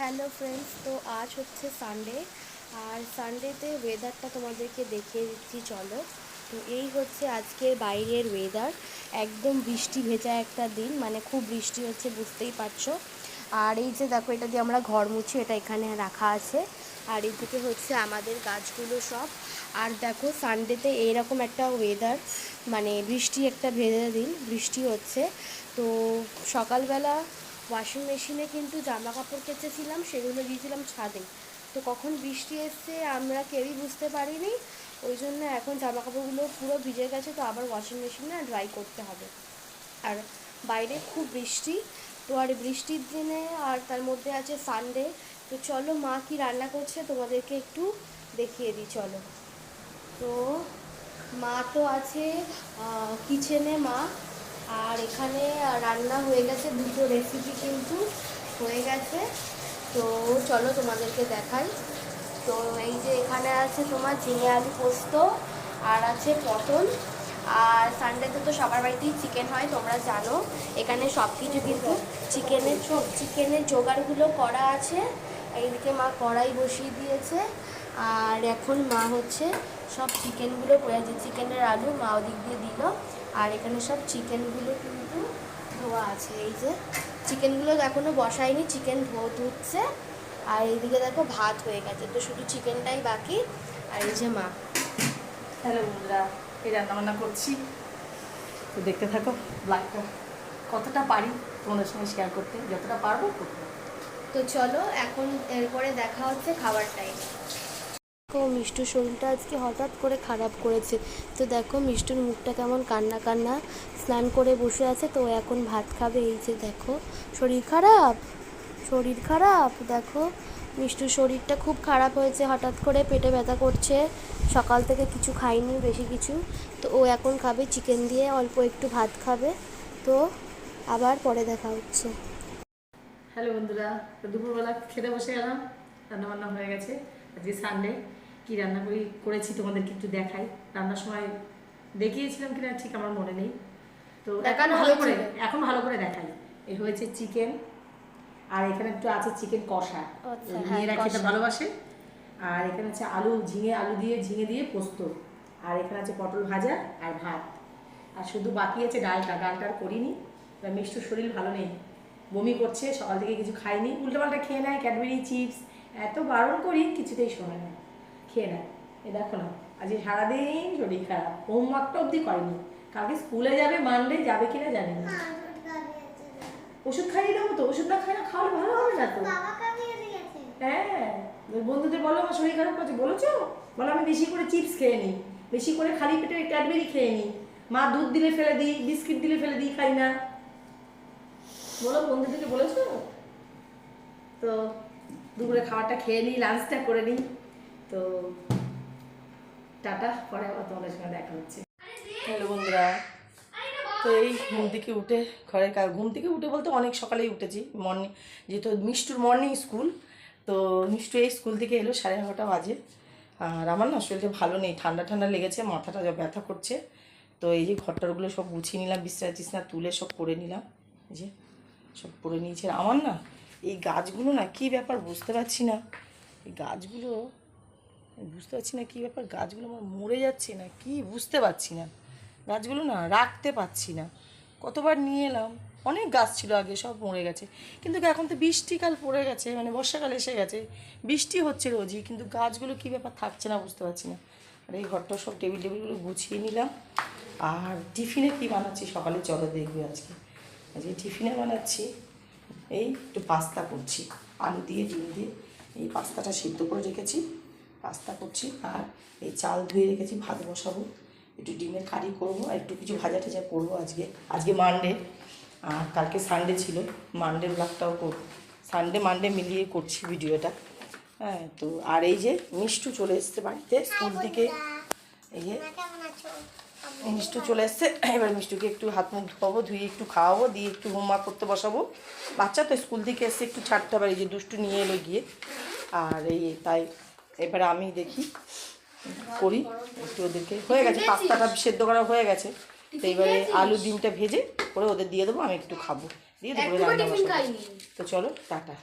Hello friends, তো আজ হচ্ছে সানডে। আর সানডেতে ওয়েদারটা তোমাদেরকে দেখিয়ে দিচ্ছি, চলো। তো এই হচ্ছে আজকের বাইরের ওয়েদার, একদম বৃষ্টি ভেজা একটা দিন, মানে খুব বৃষ্টি হচ্ছে, বুঝতেই পারছো। আর এই যে দেখো, এটা দিয়ে আমরা ঘর মুছি, এটা এখানে রাখা আছে। আর এদিকে হচ্ছে আমাদের গাছগুলো সব। আর দেখো সানডেতে এইরকম একটা ওয়েদার, মানে বৃষ্টি একটা ভেজা দিন, বৃষ্টি হচ্ছে। তো সকালবেলা ওয়াশিং মেশিনে কিন্তু জামা কাপড় কেচেছিলাম, সেগুলো দিয়েছিলাম ছাদে। তো কখন বৃষ্টি এসছে আমরা কেউই বুঝতে পারিনি, ওই জন্য এখন জামা কাপড়গুলো পুরো ভিজে গেছে, তো আবার ওয়াশিং মেশিনে ড্রাই করতে হবে। আর বাইরে খুব বৃষ্টি, তো আর বৃষ্টির দিনে আর তার মধ্যে আছে সানডে। তো চলো মা কি রান্না করছে তোমাদেরকে একটু দেখিয়ে দিই, চলো। তো মা তো আছে কিচেনে, মা। আর এখানে রান্না হয়ে গেছে, দুটো রেসিপি কিন্তু হয়ে গেছে। তো চলো তোমাদেরকে দেখাই। তো এই যে এখানে আছে তোমার ঝিঙে আলু পোস্ত, আর আছে পটল। আর সানডেতে তো সবার বাড়িতেই চিকেন হয়, তোমরা জানো। এখানে সব কিছু কিন্তু চিকেনের জোগাড়গুলো করা আছে। এইদিকে মা কড়াই বসিয়ে দিয়েছে, আর এখন মা হচ্ছে সব চিকেনগুলো করে আছে। চিকেনের আলু মা ওদিক দিয়ে দিল, আর এখানে সব চিকেনগুলো কিন্তু ধোয়া আছে। এই যে চিকেনগুলো এখনও বসায়নি, চিকেন ধুচ্ছে। আর এইদিকে দেখো ভাত হয়ে গেছে, তো শুধু চিকেনটাই বাকি। আর এই যে মা। হ্যালো বন্ধুরা, এই রান্নাবান্না করছি, তো দেখতে থাকো ব্লগটা। কতটা পারি তোমাদের সঙ্গে শেয়ার করতে, যতটা পারবো করবো। তো চলো এখন এরপরে দেখা হচ্ছে খাবার টাইম। তো মিষ্টুর শরীরটা আজকে হঠাৎ করে খারাপ করেছে। তো দেখো মিষ্টুর মুখটা কেমন কান্না কান্না, স্নান করে বসে আছে। তো এখন ভাত খাবে। এই যে দেখো, শরীর খারাপ, শরীর খারাপ। দেখো মিষ্টুর শরীরটা খুব খারাপ হয়েছে, হঠাৎ করে পেটে ব্যথা করছে, সকাল থেকে কিছু খাইনি বেশি কিছু। তো ও এখন খাবে চিকেন দিয়ে, অল্প একটু ভাত খাবে। তো আবার পরে দেখা হচ্ছে। হ্যালো বন্ধুরা, তো দুপুরবেলা খেতে বসে গেলাম, রান্নাবান্না হয়ে গেছে। আজকে সানডে, কী রান্না করেছি তোমাদেরকে একটু দেখাই। রান্নার সময় দেখিয়েছিলাম কিনা ঠিক আমার মনে নেই, তো এখন ভালো করে দেখাই। এই হয়েছে চিকেন, আর এখানে একটু আছে চিকেন কষা, মেয়েরা খেতে ভালোবাসে। আর এখানে আছে ঝিঙে দিয়ে পোস্ত। আর এখানে আছে পটল ভাজা আর ভাত। আর শুধু বাকি আছে ডালটা আর করিনি। মিষ্টুর শরীর ভালো নেই, বমি করছে, সকাল থেকে কিছু খাইনি, উল্টোপাল্টা খেয়ে নেয়, ক্যাডবেরি চিপস। এত বারণ করি কিছুতেই শোনে না, খেয়ে নেয়। এ দেখো না, আজকে সারাদিন শরীর খারাপ, হোমওয়ার্কটা অবধি করেনি। কালকে স্কুলে যাবে, মানডে যাবে কিনা জানি না। ওষুধ খাইয়ে দেবো তো, ওষুধ না খাওয়ালে ভালো হবে না তো। হ্যাঁ, বন্ধুদের বলো আমার শরীর খারাপ করছে, বলেছো? বলো আমি বেশি করে চিপস খেয়ে নিই, বেশি করে খালি পেটে ক্যাডবেরি খেয়ে নিই, মা দুধ দিলে ফেলে দিই, বিস্কিট দিলে ফেলে দিই, খাই না। বলো, বন্ধুদেরকে বলেছো? তো দুপুরে খাবারটা খেয়ে নিই, লাঞ্চটা করে নিই। তো টাটা, পরে আবার তোমাদের সঙ্গে দেখা হচ্ছে। হ্যালো বন্ধুরা, তো এই ঘুম থেকে উঠে ঘুম থেকে উঠে বলতে অনেক সকালেই উঠেছি। মর্নিং, যেহেতু মিষ্টুর মর্নিং স্কুল, তো মিষ্টু এই স্কুল থেকে এলো 11:30 বাজে। আর আমার না শরীরটা ভালো নেই, ঠান্ডা ঠান্ডা লেগেছে, মাথাটা যা ব্যথা করছে। তো এই যে ঘরটারগুলো সব গুছিয়ে নিলাম, বিছনা তুলে সব করে নিলাম, এই যে সব করে নিয়েছে। আমার না এই গাছগুলো না কী ব্যাপার বুঝতে পারছি না, এই গাছগুলো বুঝতে পারছি না কী ব্যাপার, গাছগুলো আমার মরে যাচ্ছে না কি বুঝতে পারছি না। গাছগুলো না রাখতে পারছি না, কতবার নিয়ে এলাম, অনেক গাছ ছিল আগে, সব মরে গেছে। কিন্তু এখন তো বৃষ্টিকাল পড়ে গেছে, মানে বর্ষাকাল এসে গেছে, বৃষ্টি হচ্ছে রোজই, কিন্তু গাছগুলো কী ব্যাপার থাকছে না বুঝতে পারছি না। আর এই ঘরটা সব টেবিলগুলো গুছিয়ে নিলাম। আর টিফিনে কী বানাচ্ছি সকালে চলো দেখবে। আজকে টিফিনে বানাচ্ছি এই একটু পাস্তা করছি, আলু দিয়ে ডিম দিয়ে এই পাস্তাটা সিদ্ধ করে রেখেছি, পাস্তা করছি। আর এই চাল ধুয়ে রেখেছি, ভাত বসাবো, একটু ডিমের কারি করবো, আর একটু কিছু ভাজা টাজা করবো। আজকে মানডে, আর কালকে সানডে ছিল, মানডে ব্লগটাও করবো, মানডে মিলিয়ে করছি ভিডিওটা। হ্যাঁ, তো আর এই যে মিষ্টু চলে এসছে বাড়িতে স্কুল থেকে, এই যে মিষ্টু চলে এসছে। এবার মিষ্টুকে একটু হাত মুখ ধোয়াবো, ধুয়ে একটু খাওয়াবো, দিয়ে একটু হোমওয়ার্ক করতে বসাবো। বাচ্চা তো স্কুল থেকে এসে একটু ছাড়তে হবে, এই যে দুষ্টু নিয়ে এলো গিয়ে। আর এই তাই এবারে আমি দেখি করি একটু, ওদেরকে হয়ে গেছে, পাস্তাটা সেদ্ধ করা হয়ে গেছে। তো এবারে আলু ডিমটা ভেজে করে ওদের দিয়ে দেবো, আমি একটু খাবো, দিয়ে দেবো রান্না বসাবো। তো চলো টাটা।